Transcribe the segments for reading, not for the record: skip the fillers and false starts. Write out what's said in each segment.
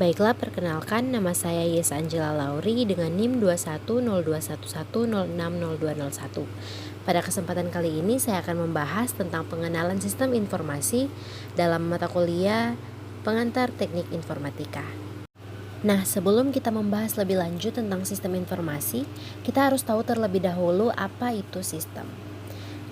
Baiklah, perkenalkan nama saya Yes Angela Lauri dengan NIM 210211060201. Pada kesempatan kali ini saya akan membahas tentang pengenalan sistem informasi dalam mata kuliah Pengantar Teknik Informatika. Nah, sebelum kita membahas lebih lanjut tentang sistem informasi, kita harus tahu terlebih dahulu apa itu sistem.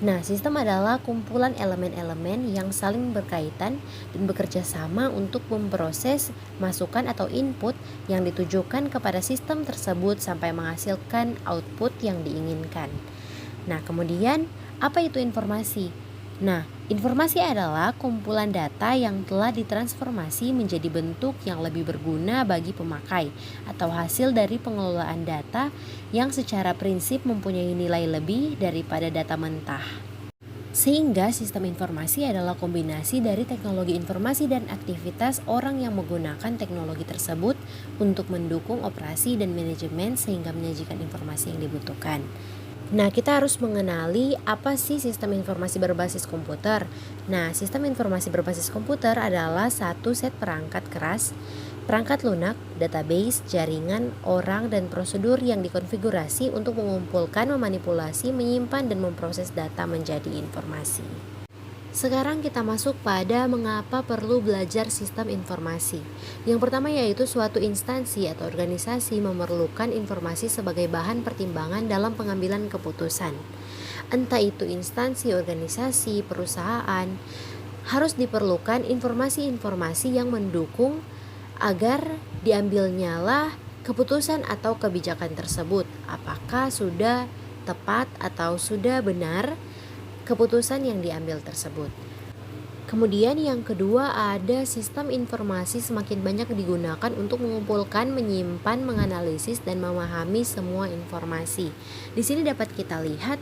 Nah, sistem adalah kumpulan elemen-elemen yang saling berkaitan dan bekerja sama untuk memproses masukan atau input yang ditujukan kepada sistem tersebut sampai menghasilkan output yang diinginkan. Nah, kemudian apa itu informasi? Nah, informasi adalah kumpulan data yang telah ditransformasi menjadi bentuk yang lebih berguna bagi pemakai atau hasil dari pengelolaan data yang secara prinsip mempunyai nilai lebih daripada data mentah. Sehingga sistem informasi adalah kombinasi dari teknologi informasi dan aktivitas orang yang menggunakan teknologi tersebut untuk mendukung operasi dan manajemen sehingga menyajikan informasi yang dibutuhkan. Nah, kita harus mengenali apa sih sistem informasi berbasis komputer. Nah, sistem informasi berbasis komputer adalah satu set perangkat keras, perangkat lunak, database, jaringan, orang, dan prosedur yang dikonfigurasi untuk mengumpulkan, memanipulasi, menyimpan, dan memproses data menjadi informasi. Sekarang kita masuk pada mengapa perlu belajar sistem informasi. Yang pertama yaitu suatu instansi atau organisasi memerlukan informasi sebagai bahan pertimbangan dalam pengambilan keputusan. Entah itu instansi, organisasi, perusahaan, harus diperlukan informasi-informasi yang mendukung agar diambilnyalah keputusan atau kebijakan tersebut. Apakah sudah tepat atau sudah benar keputusan yang diambil tersebut. Kemudian yang kedua ada sistem informasi semakin banyak digunakan untuk mengumpulkan, menyimpan, menganalisis, dan memahami semua informasi. Di sini dapat kita lihat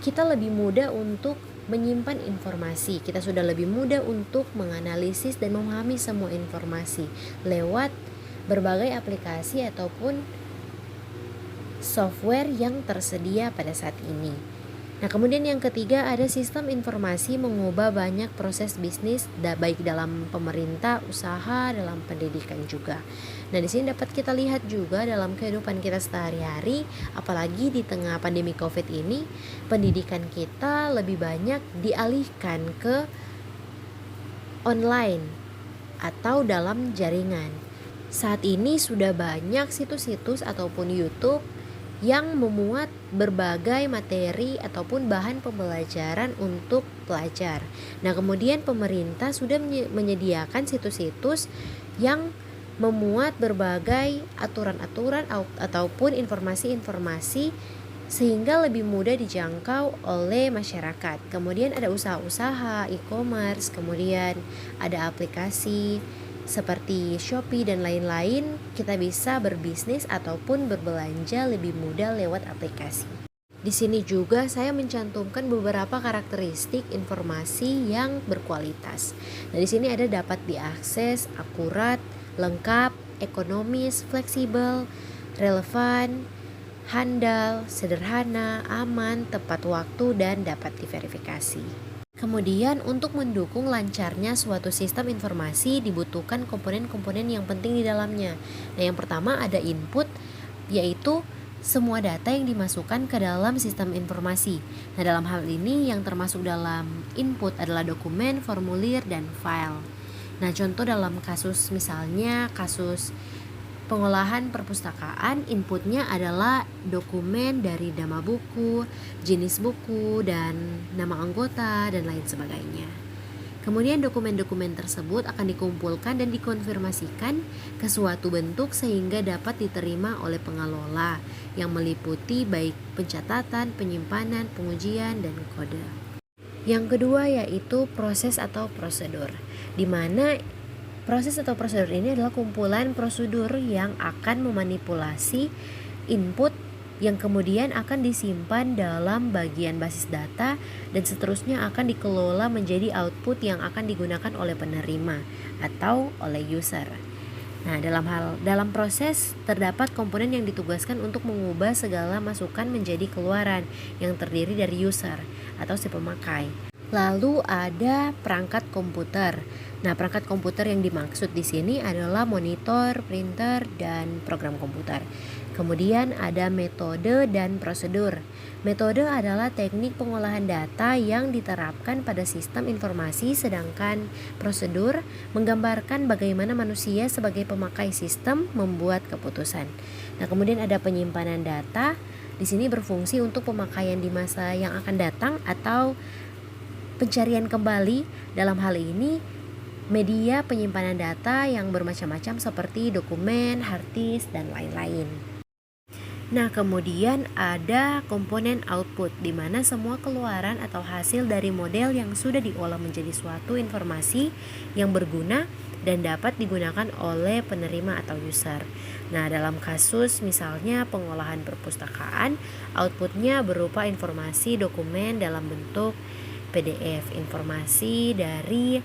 kita lebih mudah untuk menyimpan informasi. Kita sudah lebih mudah untuk menganalisis dan memahami semua informasi lewat berbagai aplikasi ataupun software yang tersedia pada saat ini. Nah, kemudian yang ketiga ada sistem informasi mengubah banyak proses bisnis baik dalam pemerintah, usaha, dalam pendidikan juga. Nah, di sini dapat kita lihat juga dalam kehidupan kita sehari-hari, apalagi di tengah pandemi Covid ini, pendidikan kita lebih banyak dialihkan ke online atau dalam jaringan. Saat ini sudah banyak situs-situs ataupun YouTube yang memuat berbagai materi ataupun bahan pembelajaran untuk pelajar. Nah, kemudian pemerintah sudah menyediakan situs-situs yang memuat berbagai aturan-aturan ataupun informasi-informasi sehingga lebih mudah dijangkau oleh masyarakat. Kemudian ada usaha-usaha e-commerce, kemudian ada aplikasi seperti Shopee dan lain-lain, kita bisa berbisnis ataupun berbelanja lebih mudah lewat aplikasi. Di sini juga saya mencantumkan beberapa karakteristik informasi yang berkualitas. Nah, di sini ada dapat diakses, akurat, lengkap, ekonomis, fleksibel, relevan, handal, sederhana, aman, tepat waktu, dan dapat diverifikasi. Kemudian untuk mendukung lancarnya suatu sistem informasi dibutuhkan komponen-komponen yang penting di dalamnya. Nah, yang pertama ada input, yaitu semua data yang dimasukkan ke dalam sistem informasi. Nah, dalam hal ini yang termasuk dalam input adalah dokumen, formulir, dan file. Nah, contoh dalam kasus misalnya kasus pengolahan perpustakaan, inputnya adalah dokumen dari nama buku, jenis buku, dan nama anggota, dan lain sebagainya. Kemudian dokumen-dokumen tersebut akan dikumpulkan dan dikonfirmasikan ke suatu bentuk sehingga dapat diterima oleh pengelola yang meliputi baik pencatatan, penyimpanan, pengujian, dan kode. Yang kedua yaitu proses atau prosedur, di mana proses atau prosedur ini adalah kumpulan prosedur yang akan memanipulasi input yang kemudian akan disimpan dalam bagian basis data dan seterusnya akan dikelola menjadi output yang akan digunakan oleh penerima atau oleh user. Nah, dalam proses terdapat komponen yang ditugaskan untuk mengubah segala masukan menjadi keluaran yang terdiri dari user atau si pemakai. Lalu ada perangkat komputer. Nah, perangkat komputer yang dimaksud di sini adalah monitor, printer, dan program komputer. Kemudian ada metode dan prosedur. Metode adalah teknik pengolahan data yang diterapkan pada sistem informasi, sedangkan prosedur menggambarkan bagaimana manusia sebagai pemakai sistem membuat keputusan. Nah, kemudian ada penyimpanan data. Di sini berfungsi untuk pemakaian di masa yang akan datang atau pencarian kembali. Dalam hal ini media penyimpanan data yang bermacam-macam seperti dokumen, hard disk, dan lain-lain. Nah, kemudian ada komponen output, di mana semua keluaran atau hasil dari model yang sudah diolah menjadi suatu informasi yang berguna dan dapat digunakan oleh penerima atau user. Nah, dalam kasus misalnya pengolahan perpustakaan, outputnya berupa informasi dokumen dalam bentuk PDF, informasi dari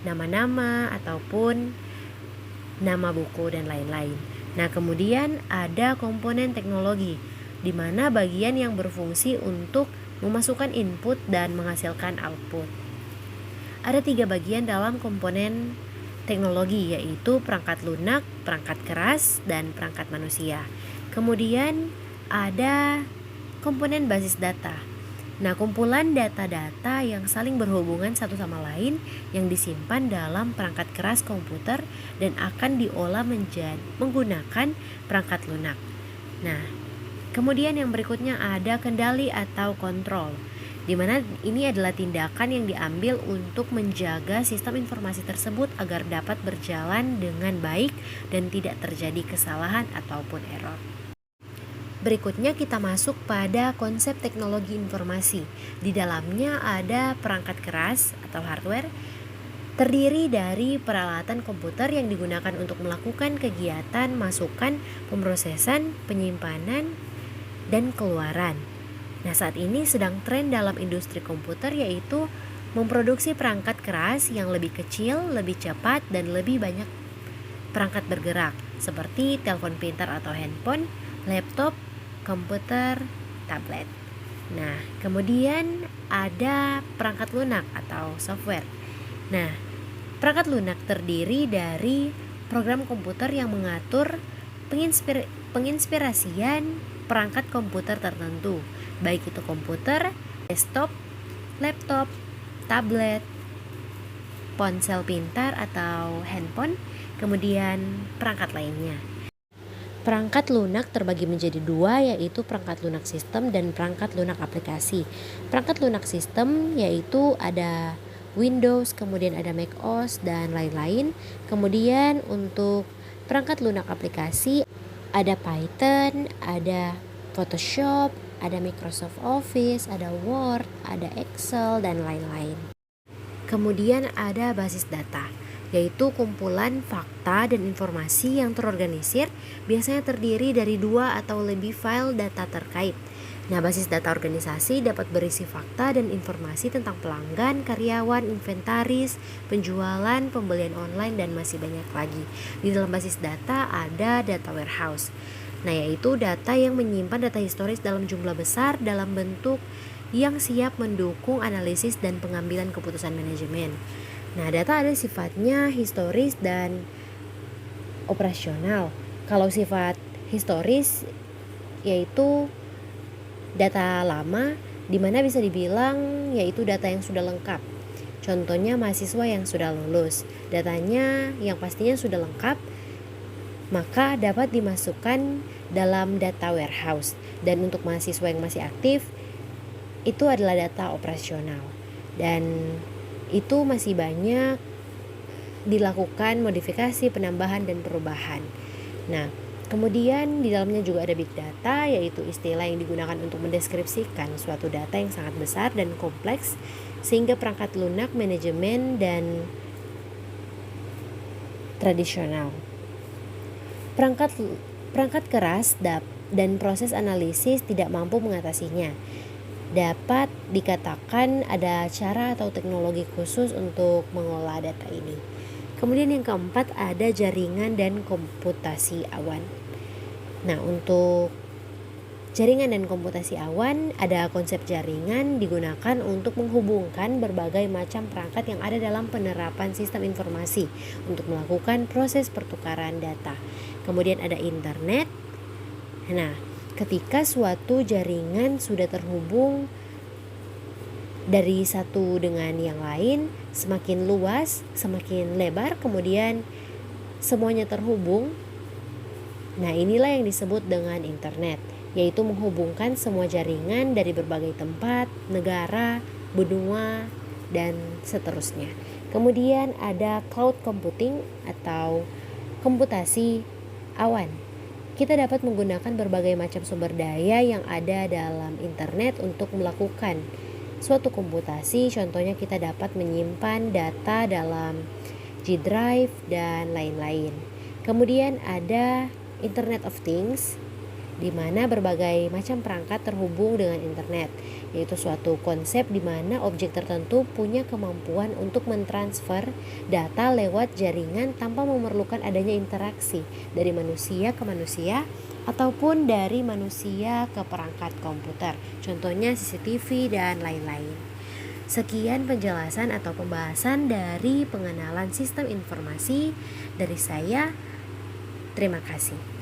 nama-nama ataupun nama buku dan lain-lain. Nah, kemudian ada komponen teknologi, di mana bagian yang berfungsi untuk memasukkan input dan menghasilkan output. Ada 3 bagian dalam komponen teknologi, yaitu perangkat lunak, perangkat keras, dan perangkat manusia. Kemudian ada komponen basis data. Nah, kumpulan data-data yang saling berhubungan satu sama lain yang disimpan dalam perangkat keras komputer dan akan diolah menggunakan perangkat lunak. Nah, kemudian yang berikutnya ada kendali atau kontrol, di mana ini adalah tindakan yang diambil untuk menjaga sistem informasi tersebut agar dapat berjalan dengan baik dan tidak terjadi kesalahan ataupun error. Berikutnya kita masuk pada konsep teknologi informasi. Di dalamnya ada perangkat keras atau hardware, terdiri dari peralatan komputer yang digunakan untuk melakukan kegiatan masukan, pemrosesan, penyimpanan, dan keluaran. Nah, saat ini sedang tren dalam industri komputer yaitu memproduksi perangkat keras yang lebih kecil, lebih cepat, dan lebih banyak perangkat bergerak seperti telepon pintar atau handphone, laptop, komputer, tablet. Nah, kemudian ada perangkat lunak atau software. Nah, perangkat lunak terdiri dari program komputer yang mengatur penginspirasian perangkat komputer tertentu, baik itu komputer, desktop, laptop, tablet, ponsel pintar atau handphone, kemudian perangkat lainnya. Perangkat lunak terbagi menjadi 2, yaitu perangkat lunak sistem dan perangkat lunak aplikasi. Perangkat lunak sistem yaitu ada Windows, kemudian ada macOS dan lain-lain. Kemudian untuk perangkat lunak aplikasi ada Python, ada Photoshop, ada Microsoft Office, ada Word, ada Excel dan lain-lain. Kemudian ada basis data, yaitu kumpulan fakta dan informasi yang terorganisir, biasanya terdiri dari 2 atau lebih file data terkait. Nah, basis data organisasi dapat berisi fakta dan informasi tentang pelanggan, karyawan, inventaris, penjualan, pembelian online, dan masih banyak lagi. Di dalam basis data ada data warehouse. Nah, yaitu data yang menyimpan data historis dalam jumlah besar dalam bentuk yang siap mendukung analisis dan pengambilan keputusan manajemen. Nah, data ada sifatnya historis dan operasional. Kalau sifat historis yaitu data lama, di mana bisa dibilang yaitu data yang sudah lengkap. Contohnya mahasiswa yang sudah lulus, datanya yang pastinya sudah lengkap, maka dapat dimasukkan dalam data warehouse. Dan untuk mahasiswa yang masih aktif, itu adalah data operasional. Dan itu masih banyak dilakukan modifikasi, penambahan, dan perubahan. Nah, kemudian di dalamnya juga ada big data, yaitu istilah yang digunakan untuk mendeskripsikan suatu data yang sangat besar dan kompleks sehingga perangkat lunak, manajemen, dan tradisional. Perangkat keras dan proses analisis tidak mampu mengatasinya. Dapat dikatakan ada cara atau teknologi khusus untuk mengolah data ini. Kemudian yang keempat ada jaringan dan komputasi awan. Nah, untuk Jaringan dan komputasi awan, ada konsep jaringan digunakan untuk menghubungkan berbagai macam perangkat yang ada dalam penerapan sistem informasi untuk melakukan proses pertukaran data. Kemudian ada internet. Nah, ketika suatu jaringan sudah terhubung dari satu dengan yang lain, semakin luas, semakin lebar, kemudian semuanya terhubung. Nah, inilah yang disebut dengan internet, yaitu menghubungkan semua jaringan dari berbagai tempat, negara, benua, dan seterusnya. Kemudian ada cloud computing atau komputasi awan. Kita dapat menggunakan berbagai macam sumber daya yang ada dalam internet untuk melakukan suatu komputasi. Contohnya kita dapat menyimpan data dalam G Drive dan lain-lain. Kemudian ada Internet of Things, di mana berbagai macam perangkat terhubung dengan internet, yaitu suatu konsep di mana objek tertentu punya kemampuan untuk mentransfer data lewat jaringan tanpa memerlukan adanya interaksi dari manusia ke manusia ataupun dari manusia ke perangkat komputer, contohnya CCTV dan lain-lain. Sekian penjelasan atau pembahasan dari pengenalan sistem informasi dari saya. Terima kasih.